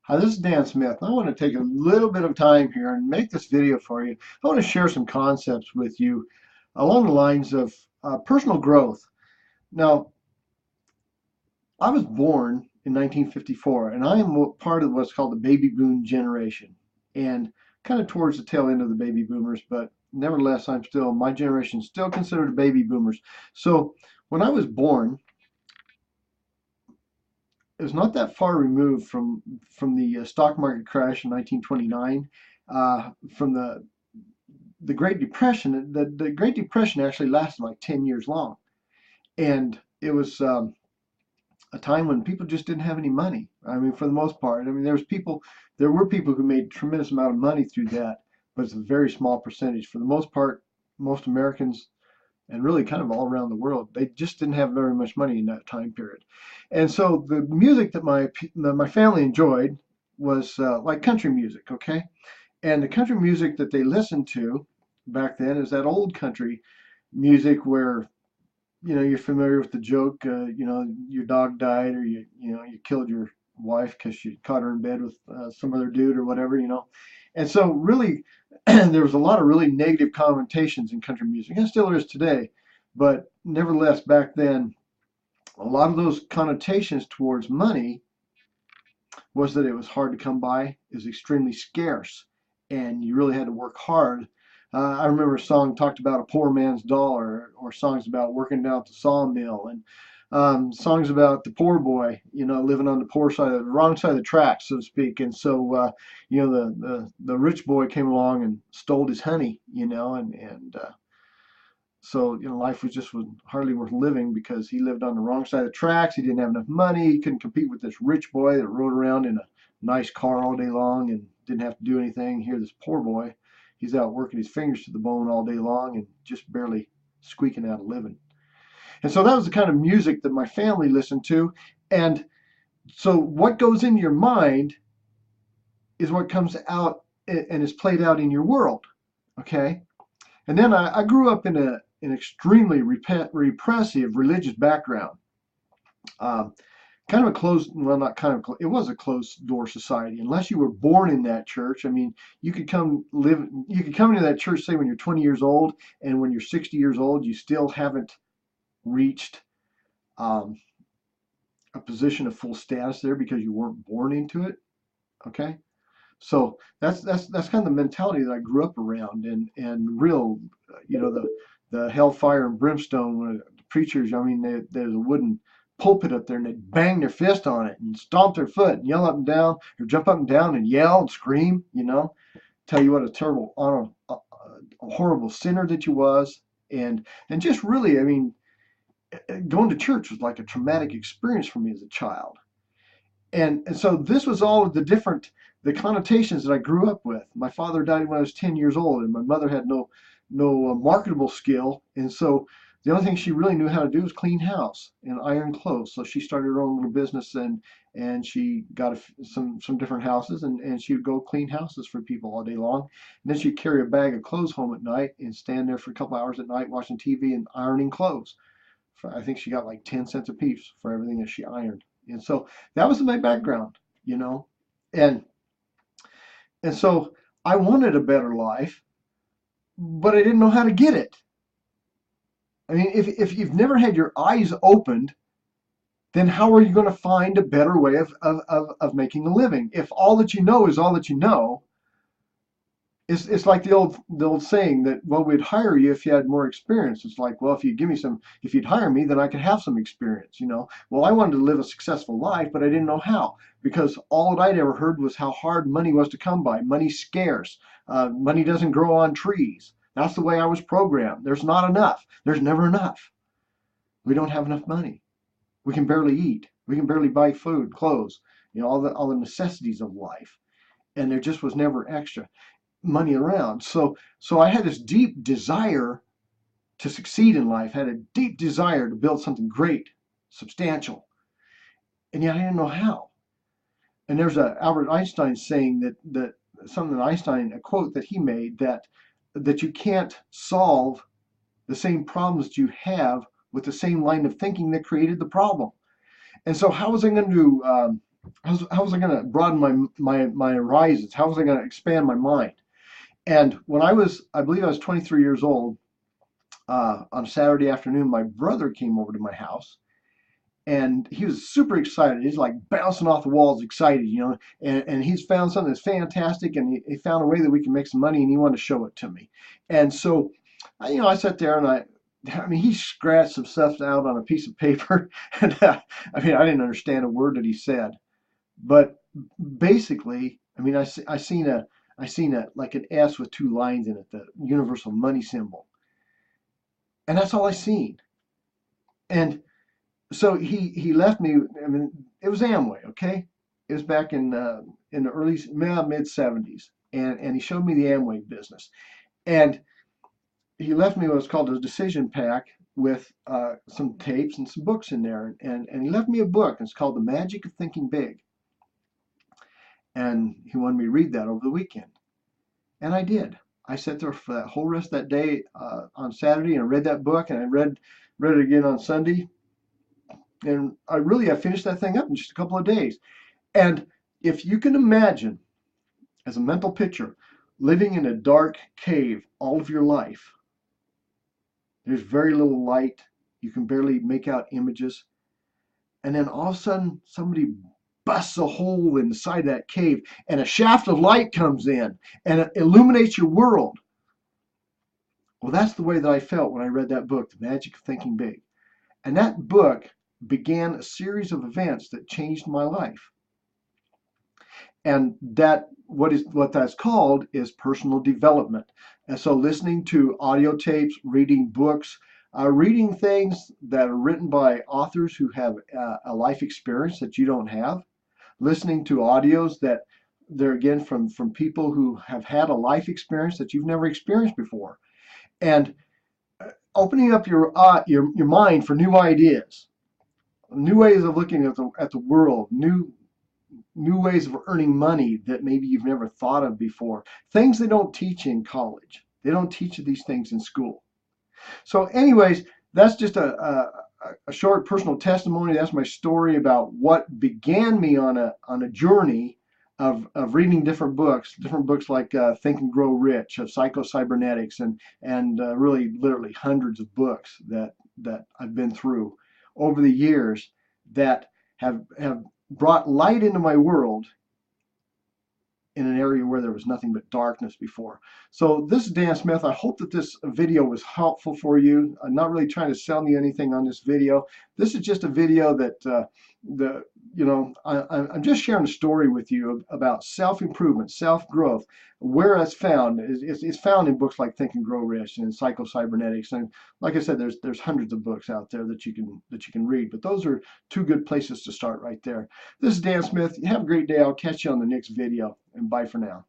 Hi, this is Dan Smith. I want to take a little bit of time here and make this video for you. I want to share some concepts with you along the lines of personal growth. Now, I was born in 1954, and I am part of what's called the baby boom generation, and kind of towards the tail end of the baby boomers, but nevertheless, my generation is still considered baby boomers. So when I was born, it was not that far removed from the stock market crash in 1929, from the Great Depression. The Great Depression actually lasted like 10 years long, and it was a time when people just didn't have any money. I mean, for the most part. I mean, there were people who made a tremendous amount of money through that, but it's a very small percentage. For the most part, most Americans and really kind of all around the world, they just didn't have very much money in that time period. And so the music that my family enjoyed was like country music, okay? And the country music that they listened to back then is that old country music where you're familiar with the joke, your dog died, or you killed your wife because you caught her in bed with some other dude or whatever. And so really there was a lot of really negative connotations in country music, and still there is today. But nevertheless, back then, a lot of those connotations towards money was that it was hard to come by, it was extremely scarce, and you really had to work hard. I remember a song talked about a poor man's dollar, or songs about working down at the sawmill, and songs about the poor boy, living on the poor side, the wrong side of the tracks, so to speak. And so, the rich boy came along and stole his honey, and so, life was hardly worth living because he lived on the wrong side of the tracks. He didn't have enough money. He couldn't compete with this rich boy that rode around in a nice car all day long and didn't have to do anything. Here, this poor boy, he's out working his fingers to the bone all day long and just barely squeaking out a living. And so that was the kind of music that my family listened to. And so what goes in your mind is what comes out and is played out in your world. Okay. And then I grew up in an extremely repressive religious background. Um, Kind of a closed, well, not kind of, it was a closed door society. Unless you were born in that church, I mean, you could come into that church, say, when you're 20 years old, and when you're 60 years old, you still haven't reached um, a position of full status there because you weren't born into it. Okay. So that's kind of the mentality that I grew up around, and real, the hellfire and brimstone. When the preachers, I mean, there's a wooden pulpit up there, and they'd bang their fist on it and stomp their foot and yell up and down, or jump up and down and yell and scream. Tell you what a terrible, a horrible sinner that you was, and just really, I mean, going to church was like a traumatic experience for me as a child. And so this was all of the connotations that I grew up with. My father died when I was 10 years old, and my mother had no marketable skill, and so the only thing she really knew how to do was clean house and iron clothes. So she started her own little business, and she got some different houses, and she would go clean houses for people all day long. And then she'd carry a bag of clothes home at night and stand there for a couple hours at night watching TV and ironing clothes. I think she got like 10 cents a piece for everything that she ironed. And so that was my background, you know. And and so I wanted a better life, but I didn't know how to get it. I mean, if you've never had your eyes opened, then how are you going to find a better way of making a living? If all that you know is all that you know, it's like the old saying that, well, we'd hire you if you had more experience. It's like, well, if you'd hire me, then I could have some experience. Well, I wanted to live a successful life, but I didn't know how, because all that I'd ever heard was how hard money was to come by. Money's scarce. Money doesn't grow on trees. That's the way I was programmed. There's not enough. There's never enough. We don't have enough money. We can barely eat. We can barely buy food, clothes, all the necessities of life. And there just was never extra money around. So I had this deep desire to succeed in life, had a deep desire to build something great, substantial, and yet I didn't know how. And there's a Albert Einstein saying that something that Einstein, a quote that he made, that you can't solve the same problems that you have with the same line of thinking that created the problem. And so how was I going to how was I going to broaden my horizons? How was I going to expand my mind? And when I believe I was 23 years old, on Saturday afternoon, my brother came over to my house, and he was super excited. He's like bouncing off the walls, excited, and he's found something that's fantastic, and he found a way that we can make some money, and he wanted to show it to me. And so, I sat there and I mean, he scratched some stuff out on a piece of paper, and I mean, I didn't understand a word that he said, but basically, I mean, I seen a like an S with two lines in it, the universal money symbol, and that's all I seen. And so he left me. I mean, it was Amway, okay? It was back in the early mid '70s, and he showed me the Amway business, and he left me what's called a decision pack with some tapes and some books in there, and he left me a book. It's called The Magic of Thinking Big, and he wanted me to read that over the weekend, and I did. I sat there for that whole rest of that day on Saturday and read that book, and I read it again on Sunday, and I finished that thing up in just a couple of days. And if you can imagine, as a mental picture, living in a dark cave all of your life, there's very little light, you can barely make out images, and then all of a sudden somebody busts a hole inside that cave and a shaft of light comes in and it illuminates your world. Well, that's the way that I felt when I read that book, The Magic of Thinking Big. And that book began a series of events that changed my life. And what that's called is personal development. And so listening to audio tapes, reading books, reading things that are written by authors who have a life experience that you don't have, listening to audios that they're again from people who have had a life experience that you've never experienced before, and opening up your mind for new ideas, new ways of looking at the world, new ways of earning money that maybe you've never thought of before. Things they don't teach in college. They don't teach you these things in school. So, anyways, that's just a short personal testimony. That's my story about what began me on a journey of reading different books like Think and Grow Rich, of Psycho-Cybernetics, and really literally hundreds of books that I've been through over the years that have brought light into my world in an area where there was nothing but darkness before. So this is Dan Smith. I hope that this video was helpful for you. I'm not really trying to sell you anything on this video. This is just a video that I'm just sharing a story with you about self-improvement, self-growth. Where it's found it's found in books like Think and Grow Rich and Psycho-Cybernetics. And like I said, there's hundreds of books out there that you can read. But those are two good places to start right there. This is Dan Smith. You have a great day. I'll catch you on the next video, and bye for now.